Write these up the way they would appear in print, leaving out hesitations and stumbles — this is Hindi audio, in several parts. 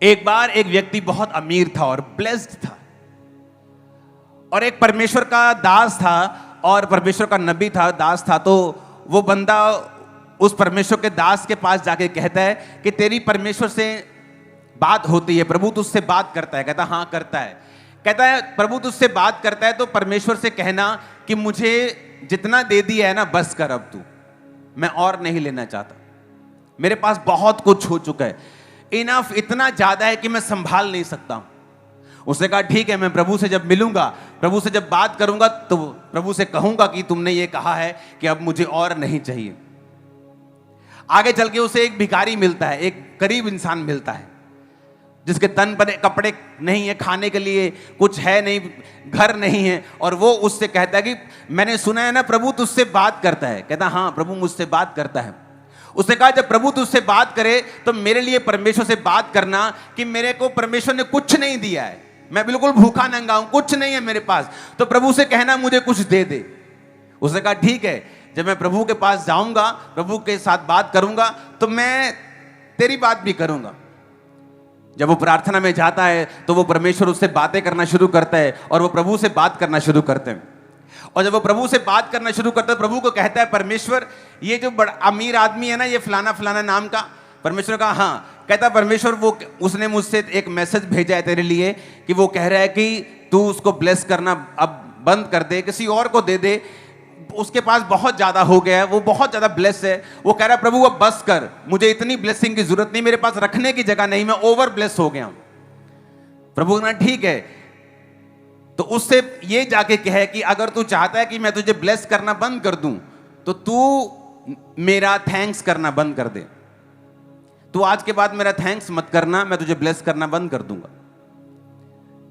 एक बार एक व्यक्ति बहुत अमीर था और ब्लेस्ड था, और एक परमेश्वर का दास था और परमेश्वर का नबी था, दास था। तो वो बंदा उस परमेश्वर के दास के पास जाके कहता है कि तेरी परमेश्वर से बात होती है, प्रभु तुझसे बात करता है। कहता हाँ करता है। कहता है प्रभु तुझसे बात करता है तो परमेश्वर से कहना कि मुझे जितना दे दिया है ना बस कर, अब तू, मैं और नहीं लेना चाहता, मेरे पास बहुत कुछ हो चुका है, इनफ, इतना ज्यादा है कि मैं संभाल नहीं सकता हूं। उसने कहा ठीक है, मैं प्रभु से जब मिलूंगा, प्रभु से जब बात करूंगा तो प्रभु से कहूंगा कि तुमने ये कहा है कि अब मुझे और नहीं चाहिए। आगे चल के उसे एक भिखारी मिलता है, एक गरीब इंसान मिलता है जिसके तन पर कपड़े नहीं है, खाने के लिए कुछ है नहीं, घर नहीं है, और वो उससे कहता है कि मैंने सुना है ना प्रभु तुझसे बात करता है। कहता हाँ प्रभु मुझसे बात करता है। उसने कहा जब प्रभु तुझसे बात करे तो मेरे लिए परमेश्वर से बात करना कि मेरे को परमेश्वर ने कुछ नहीं दिया है, मैं बिल्कुल भूखा नंगा हूं, कुछ नहीं है मेरे पास, तो प्रभु से कहना मुझे कुछ दे दे। उसने कहा ठीक है, जब मैं प्रभु के पास जाऊंगा, प्रभु के साथ बात करूंगा तो मैं तेरी बात भी करूंगा। जब वो प्रार्थना में जाता है तो वो परमेश्वर उससे बातें करना शुरू करता है और वो प्रभु से बात करना शुरू करते हैं। और जब वो प्रभु से बात करना शुरू करता है, प्रभु को कहता है परमेश्वर ये जो बड़ा अमीर आदमी है ना, ये फलाना फलाना नाम का। परमेश्वर का हाँ। कहता परमेश्वर वो उसने मुझसे एक मैसेज भेजा है तेरे लिए कि वो कह रहा है कि तू उसको ब्लेस करना अब बंद कर दे, किसी और को दे दे, उसके पास बहुत ज्यादा हो गया है, वो बहुत ज्यादा ब्लेस है। वो कह रहा है प्रभु अब बस कर, मुझे इतनी ब्लेसिंग की जरूरत नहीं, मेरे पास रखने की जगह नहीं, मैं ओवर ब्लेस हो गया हूं। प्रभु ने ठीक है, तो उससे ये जाके कहे कि अगर तू चाहता है कि मैं तुझे ब्लेस करना बंद कर दूं तो तू मेरा थैंक्स करना बंद कर दे। तू आज के बाद मेरा थैंक्स मत करना, मैं तुझे ब्लेस करना बंद कर दूंगा।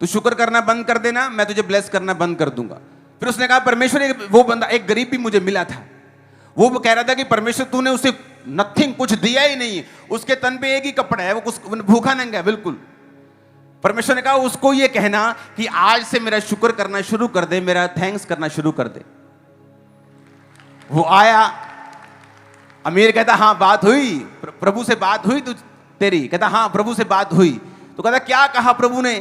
तू शुक्र करना बंद कर देना, मैं तुझे ब्लेस करना बंद कर दूंगा। फिर उसने कहा परमेश्वर, वो बंदा एक गरीब भी मुझे मिला था, वो कह रहा था कि परमेश्वर तूने उसे नथिंग, कुछ दिया ही नहीं, उसके तन पे एक ही कपड़ा है, वो कुछ भूखा नंगा है बिल्कुल। परमेश्वर ने कहा उसको ये कहना कि आज से मेरा शुक्र करना शुरू कर दे, मेरा थैंक्स करना शुरू कर दे। वो आया, अमीर कहता हाँ बात हुई, प्रभु से बात हुई तू तेरी? कहता हाँ प्रभु से बात हुई। तो कहता क्या कहा प्रभु ने?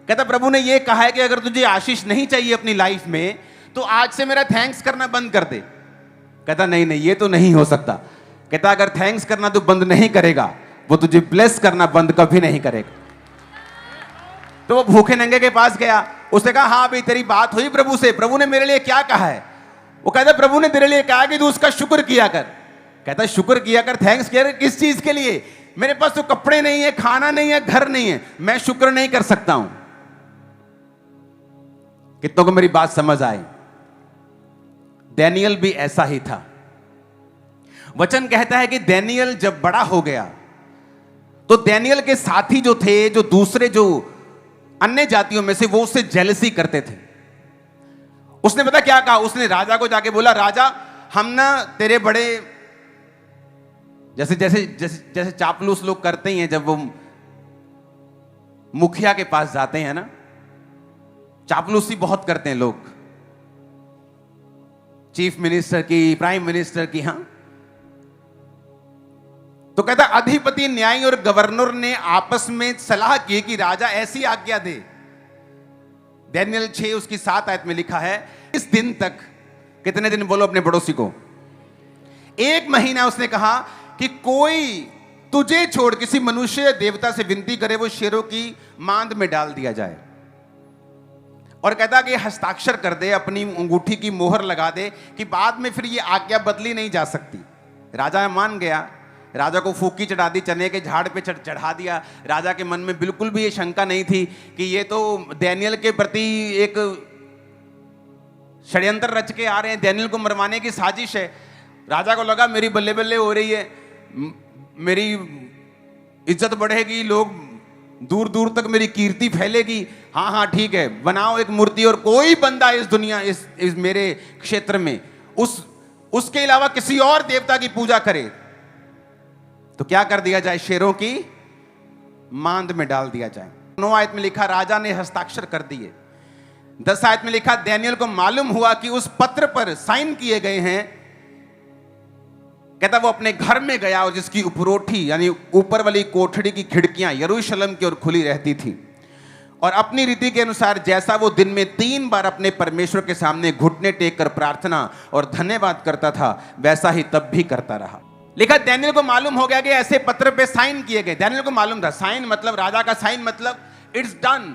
कहता प्रभु ने ये कहा है कि अगर तुझे आशीष नहीं चाहिए अपनी लाइफ में तो आज से मेरा थैंक्स करना बंद कर दे। कहता नहीं नहीं ये तो नहीं हो सकता। कहता अगर थैंक्स करना तू बंद नहीं करेगा, वो तुझे ब्लेस करना बंद कभी नहीं करेगा। तो वो भूखे नंगे के पास गया, उसने कहा हाँ भाई तेरी बात हुई प्रभु से, प्रभु ने मेरे लिए क्या कहा है? वो कहता प्रभु ने तेरे लिए कहा कि तू उसका शुक्र किया कर। कहता शुक्र किया कर, थैंक्स किया कर, किस चीज के लिए? मेरे पास तो कपड़े नहीं है, खाना नहीं है, घर नहीं है, मैं शुक्र नहीं कर सकता हूं। कितनों को मेरी बात समझ आई? डैनियल भी ऐसा ही था। वचन कहता है कि डैनियल जब बड़ा हो गया तो डैनियल के साथी जो थे, जो दूसरे जो अन्य जातियों में से, वो उससे जेलसी करते थे। उसने पता क्या कहा? उसने राजा को जाके बोला राजा हम ना तेरे बड़े, जैसे जैसे जैसे जैसे चापलूस लोग करते ही हैं जब वो मुखिया के पास जाते हैं ना, चापलूसी बहुत करते हैं लोग, चीफ मिनिस्टर की, प्राइम मिनिस्टर की। हां, तो कहता अधिपति, न्यायी और गवर्नर ने आपस में सलाह की कि राजा ऐसी आज्ञा दे। डैनियल 6 उसकी 7 आयत में लिखा है इस दिन तक, कितने दिन बोलो अपने पड़ोसी को, 1 महीना उसने कहा कि कोई तुझे छोड़ किसी मनुष्य या देवता से विनती करे वो शेरों की मांद में डाल दिया जाए। और कहता कि हस्ताक्षर कर दे, अपनी अंगूठी की मोहर लगा दे कि बाद में फिर ये आज्ञा बदली नहीं जा सकती। राजा मान गया, राजा को फूकी चढ़ा दी, चने के झाड़ पे चढ़ा दिया। राजा के मन में बिल्कुल भी ये शंका नहीं थी कि ये तो डैनियल के प्रति एक षड्यंत्र रच के आ रहे हैं, डैनियल को मरवाने की साजिश है। राजा को लगा मेरी बल्ले बल्ले हो रही है, मेरी इज्जत बढ़ेगी, लोग दूर दूर तक मेरी कीर्ति फैलेगी। हाँ हाँ ठीक है, बनाओ एक मूर्ति और कोई बंदा इस दुनिया इस मेरे क्षेत्र में उसके अलावा किसी और देवता की पूजा करे तो क्या कर दिया जाए? शेरों की मांद में डाल दिया जाए। 9 आयत में लिखा राजा ने हस्ताक्षर कर दिए। 10 आयत में लिखा डैनियल को मालूम हुआ कि उस पत्र पर साइन किए गए हैं कहता वो अपने घर में गया और जिसकी उपरोठी यानी ऊपर वाली कोठड़ी की खिड़कियां यरूशलेम की ओर खुली रहती थी, और अपनी रीति के अनुसार जैसा वो दिन में 3 बार अपने परमेश्वर के सामने घुटने टेक कर प्रार्थना और धन्यवाद करता था, वैसा ही तब भी करता रहा। लिखा दानियेल को मालूम हो गया कि ऐसे पत्र पे साइन किए गए। दानियेल को मालूम था, साइन मतलब राजा का साइन मतलब इट्स डन।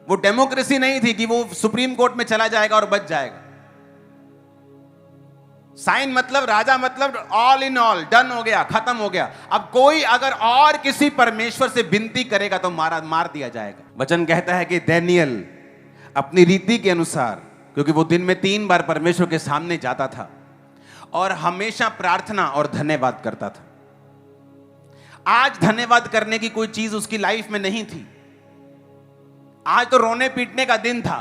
वो डेमोक्रेसी नहीं थी कि वो सुप्रीम कोर्ट में चला जाएगा और बच जाएगा। साइन मतलब राजा मतलब ऑल इन ऑल, डन हो गया, खत्म हो गया। अब कोई अगर और किसी परमेश्वर से विनती करेगा तो मार दिया जाएगा। वचन कहता है कि दानियेल अपनी रीति के अनुसार, क्योंकि वो दिन में 3 बार परमेश्वर के सामने जाता था और हमेशा प्रार्थना और धन्यवाद करता था। आज धन्यवाद करने की कोई चीज उसकी लाइफ में नहीं थी। आज तो रोने पीटने का दिन था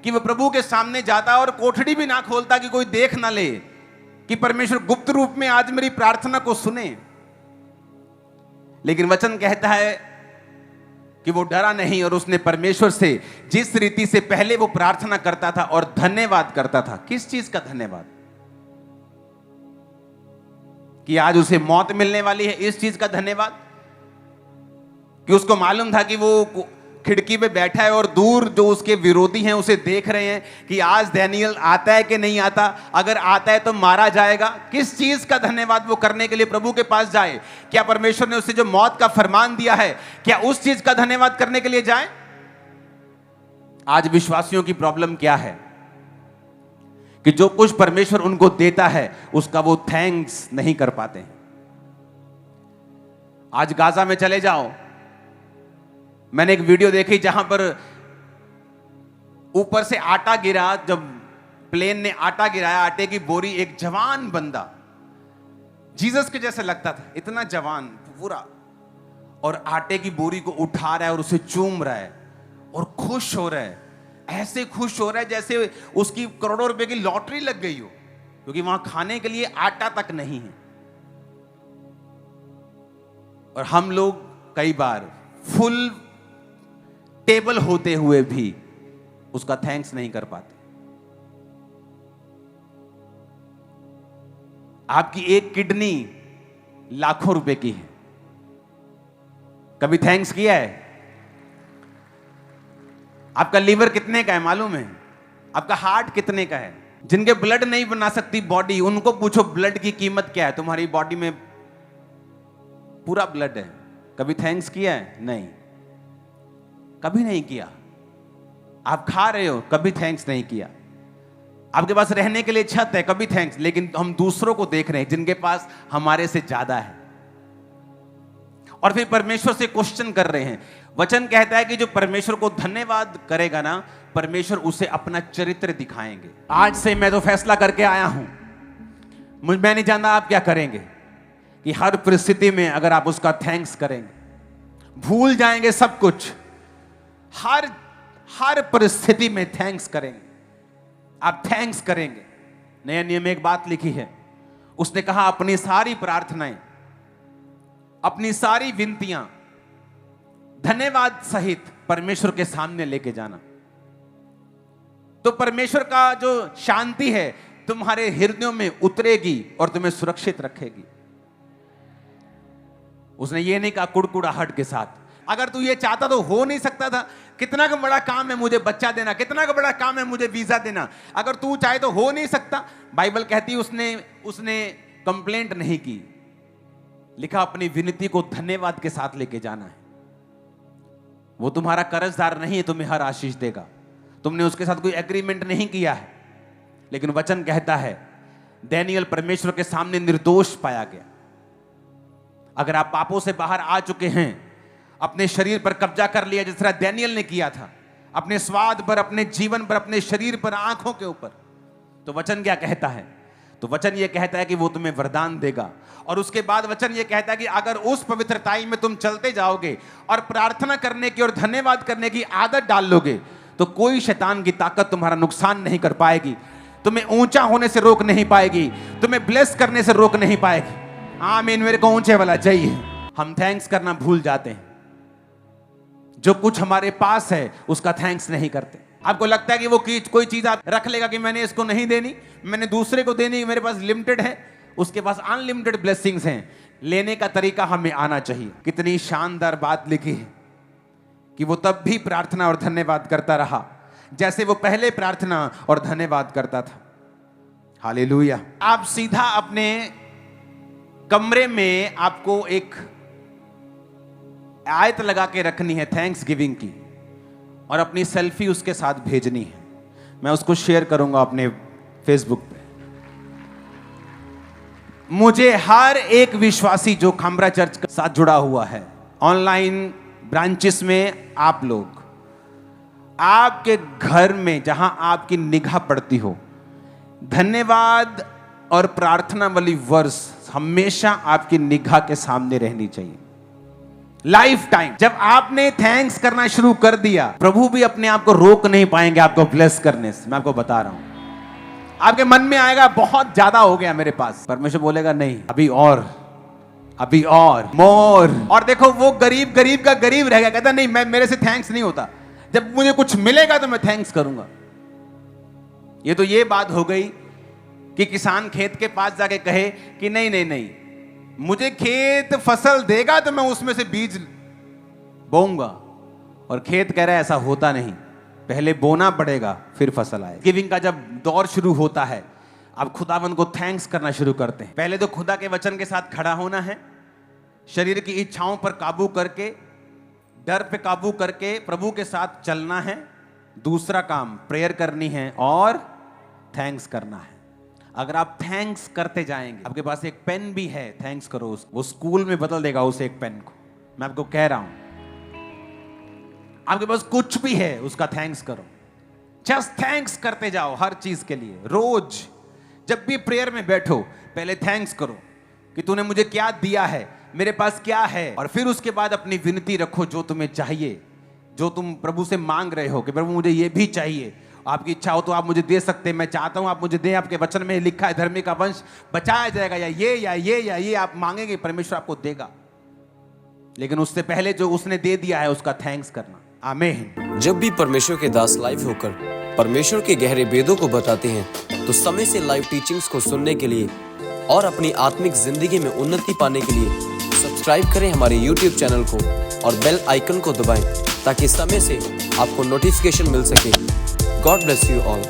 कि वो प्रभु के सामने जाता और कोठड़ी भी ना खोलता कि कोई देख ना ले कि परमेश्वर गुप्त रूप में आज मेरी प्रार्थना को सुने। लेकिन वचन कहता है कि वो डरा नहीं और उसने परमेश्वर से जिस रीति से पहले वो प्रार्थना करता था और धन्यवाद करता था। किस चीज का धन्यवाद? कि आज उसे मौत मिलने वाली है, इस चीज का धन्यवाद? कि उसको मालूम था कि वो खिड़की पे बैठा है और दूर जो उसके विरोधी हैं उसे देख रहे हैं कि आज दानियेल आता है कि नहीं आता, अगर आता है तो मारा जाएगा। किस चीज का धन्यवाद वो करने के लिए प्रभु के पास जाए? क्या परमेश्वर ने उसे जो मौत का फरमान दिया है, क्या उस चीज का धन्यवाद करने के लिए जाए? आज विश्वासियों की प्रॉब्लम क्या है कि जो कुछ परमेश्वर उनको देता है उसका वो थैंक्स नहीं कर पाते। आज गाजा में चले जाओ, मैंने एक वीडियो देखी जहां पर ऊपर से आटा गिरा, जब प्लेन ने आटा गिराया, आटे की बोरी, एक जवान बंदा जीसस के जैसे लगता था, इतना जवान पूरा, और आटे की बोरी को उठा रहा है और उसे चूम रहा है और खुश हो रहा है। ऐसे खुश हो रहा है जैसे उसकी करोड़ों रुपए की लॉटरी लग गई हो, क्योंकि वहां खाने के लिए आटा तक नहीं है। और हम लोग कई बार फुल टेबल होते हुए भी उसका थैंक्स नहीं कर पाते। आपकी एक किडनी लाखों रुपए की है, कभी थैंक्स किया है? आपका लीवर कितने का है मालूम है? आपका हार्ट कितने का है? जिनके ब्लड नहीं बना सकती बॉडी, उनको पूछो ब्लड की कीमत क्या है। तुम्हारी बॉडी में पूरा ब्लड है, कभी थैंक्स किया है? नहीं, कभी नहीं किया। आप खा रहे हो, कभी थैंक्स नहीं किया। आपके पास रहने के लिए छत है, कभी थैंक्स। लेकिन हम दूसरों को देख रहे हैं जिनके पास हमारे से ज्यादा है, और फिर परमेश्वर से क्वेश्चन कर रहे हैं। वचन कहता है कि जो परमेश्वर को धन्यवाद करेगा ना, परमेश्वर उसे अपना चरित्र दिखाएंगे। आज से मैं तो फैसला करके आया हूं, मैं नहीं जानता आप क्या करेंगे, कि हर परिस्थिति में अगर आप उसका थैंक्स करेंगे, भूल जाएंगे सब कुछ, हर परिस्थिति में थैंक्स करेंगे। आप थैंक्स करेंगे। नया नियम में एक बात लिखी है, उसने कहा अपनी सारी प्रार्थनाएं, अपनी सारी विनतियां धन्यवाद सहित परमेश्वर के सामने लेके जाना। तो परमेश्वर का जो शांति है तुम्हारे हृदयों में उतरेगी और तुम्हें सुरक्षित रखेगी। उसने ये नहीं कहा कुड़कुड़ाहट के साथ। अगर तू ये चाहता तो हो नहीं सकता था। कितना का बड़ा काम है मुझे बच्चा देना, कितना का बड़ा काम है मुझे वीजा देना। अगर तू चाहे तो हो नहीं सकता। बाइबल कहती है उसने कंप्लेंट नहीं की, लिखा अपनी विनती को धन्यवाद के साथ लेके जाना है। वो तुम्हारा कर्जदार नहीं है, तुम्हें हर आशीष देगा। तुमने उसके साथ कोई एग्रीमेंट नहीं किया है। लेकिन वचन कहता है दानियेल परमेश्वर के सामने निर्दोष पाया गया। अगर आप पापों से बाहर आ चुके हैं, अपने शरीर पर कब्जा कर लिया जिस तरह दानियेल ने किया था, अपने स्वाद पर, अपने जीवन पर, अपने शरीर पर, आंखों के ऊपर, तो वचन क्या कहता है? तो वचन ये कहता है कि वो तुम्हें वरदान देगा। और उसके बाद वचन ये कहता है कि अगर उस पवित्रताई में तुम चलते जाओगे और प्रार्थना करने की और धन्यवाद करने की आदत डाल लोगे, तो कोई शैतान की ताकत तुम्हारा नुकसान नहीं कर पाएगी, तुम्हें ऊंचा होने से रोक नहीं पाएगी, तुम्हें ब्लेस करने से रोक नहीं पाएगी। आमीन। मेरे को ऊंचे वाला चाहिए। हम थैंक्स करना भूल जाते हैं। जो कुछ हमारे पास है उसका थैंक्स नहीं करते। आपको लगता है कि वो कोई चीज आप रख लेगा कि मैंने इसको नहीं देनी, मैंने दूसरे को देनी, मेरे पास लिमिटेड है, उसके पास अनलिमिटेड ब्लेसिंग्स हैं, लेने का तरीका हमें आना चाहिए। कितनी शानदार बात लिखी है कि वो तब भी प्रार्थना और धन्यवाद करता रहा जैसे वो पहले प्रार्थना और धन्यवाद करता था। हालेलुया। आप सीधा अपने कमरे में आपको एक आयत लगा के रखनी है थैंक्स गिविंग की, और अपनी सेल्फी उसके साथ भेजनी है। मैं उसको शेयर करूंगा अपने फेसबुक पे। मुझे हर एक विश्वासी जो खामरा चर्च के साथ जुड़ा हुआ है, ऑनलाइन ब्रांचेस में, आप लोग, आपके घर में जहां आपकी निगाह पड़ती हो, धन्यवाद और प्रार्थना वाली वर्स हमेशा आपकी निगाह के सामने रहनी चाहिए, लाइफ टाइम। जब आपने थैंक्स करना शुरू कर दिया, प्रभु भी अपने आप को रोक नहीं पाएंगे आपको ब्लेस करने से। मैं आपको बता रहा हूं, आपके मन में आएगा बहुत ज्यादा हो गया मेरे पास, परमेश्वर बोलेगा नहीं, अभी और मोर। और देखो वो गरीब का गरीब रह गया, कहता नहीं मैं, मेरे से थैंक्स नहीं होता, जब मुझे कुछ मिलेगा तो मैं थैंक्स करूंगा। ये तो ये बात हो गई कि किसान खेत के पास जाके कहे कि नहीं, मुझे खेत फसल देगा तो मैं उसमें से बीज बोऊंगा, और खेत कह रहा है ऐसा होता नहीं, पहले बोना पड़ेगा फिर फसल आए। गिविंग का जब दौर शुरू होता है, आप खुदावंद को थैंक्स करना शुरू करते हैं। पहले तो खुदा के वचन के साथ खड़ा होना है, शरीर की इच्छाओं पर काबू करके, डर पे काबू करके प्रभु के साथ चलना है। दूसरा काम प्रेयर करनी है और थैंक्स करना है। अगर आप थैंक्स करते जाएंगे, आपके पास एक पेन भी है, थैंक्स करो उसको, वो स्कूल में बदल देगा उस एक पेन को। मैं आपको कह रहा हूं, आपके पास कुछ भी है उसका थैंक्स करो, जस्ट थैंक्स करते जाओ हर चीज के लिए। रोज जब भी प्रेयर में बैठो, पहले थैंक्स करो कि तूने मुझे क्या दिया है, मेरे पास क्या है, और फिर उसके बाद अपनी विनती रखो जो तुम्हें चाहिए, जो तुम प्रभु से मांग रहे हो कि प्रभु मुझे ये भी चाहिए, आपकी इच्छा हो तो आप मुझे दे सकते हैं, मैं चाहता हूं आप मुझे दें, आपके वचन में लिखा है धर्मी का वंश बचाया जाएगा, या ये आप मांगेंगे, परमेश्वर आपको देगा। लेकिन उससे पहले जो उसने दे दिया है उसका थैंक्स करना। आमीन। जब भी परमेश्वर के दास लाइव होकर परमेश्वर के गहरे भेदों को बताते हैं, तो समय से लाइव टीचिंग्स को सुनने के लिए और अपनी आत्मिक जिंदगी में उन्नति पाने के लिए सब्सक्राइब करें हमारे YouTube चैनल को और बेल आइकन को दबाएं, ताकि समय से आपको नोटिफिकेशन मिल सके। God bless you all.